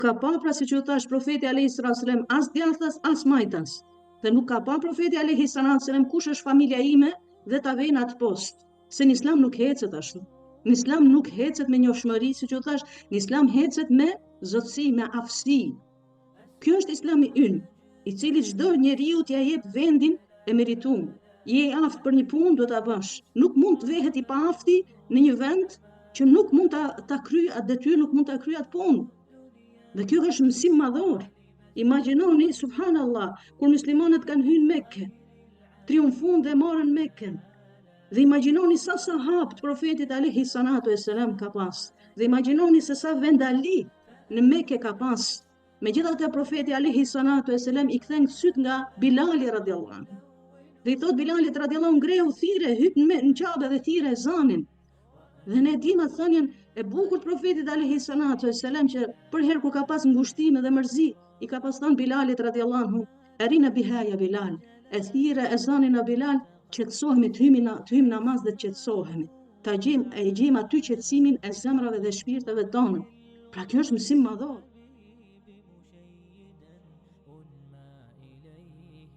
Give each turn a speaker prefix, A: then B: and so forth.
A: ka pa, pra si që thash profeti alayhis salam, as djathtas, as majtas. Dhe nuk ka pa profeti alayhis salam kush është familja ime dhe ta vejnë atë post. Se në islam nuk hecet ashtu. Në islam nuk hecet me njohshmëri, si që thash, në islam hecet me zotësi, me aftësi. Ky është islami ynë, i cili çdo njeriu t'ia jep vendin e merituar. Je i aftë për një punë, do ta bësh. Nuk mund të vehet i paafti në një vend që nuk mund ta kryej atë detyrë, nuk mund ta kryej atë punë. Dhe kjo është mësim madhor. Imagjinoni, subhanallah, kur muslimanët kanë hyrë në Mekë, triumfuan dhe morën Mekën. Dhe imagjinoni sa sahabë të profetit alayhi salatu wassalam ka pas. Dhe imagjinoni se sa vendali në Mekë ka pas. Megjithatë profeti alayhi salatu wassalam i kthen syt nga Bilali radhiyallahu anhu. Dhe i thot Bilalit radhiyallahu anhu, ngreu thirrë, hyp në Qabe dhe thirrë ezanin. Dhe ne dimë thënien e bukur të profetit alayhi salatu wassalam që për herë kur ka pas ngushtime dhe mërzi, i ka pas thënë Bilalit radhiyallahu anhu, "Arina biha ya Bilal." E thirrë ezanin e Bilal, qetësohemi, të hyjmë namaz dhe të qetësohemi. E gjejmë aty qetësimin e zemrave dhe shpirteve tonë. Pra kjo është mësim madhor.